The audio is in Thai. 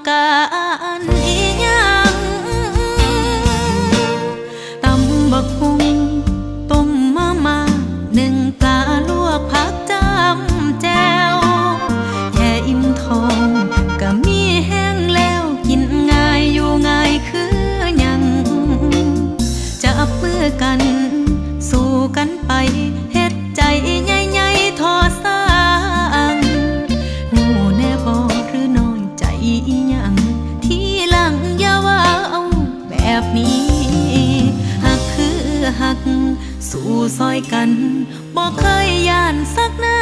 การอีหยังตำบักหุ่งต้มมาหนึ่งปลาลวกผักจำแจ่วแค่อิ่มท้องก็มีแห้งแล้วกินง่ายอยู่ง่ายคือหยังจับมือกันสู้กันไปเฮ็ดใจใหญ่ๆทอสร้างหูแน่บ่หรือน้อยใจอีหยังที่หลังอย่าว่าเอาแบบนี้หักคือหักสู้ซอยกันบ่เคยย่านสักนา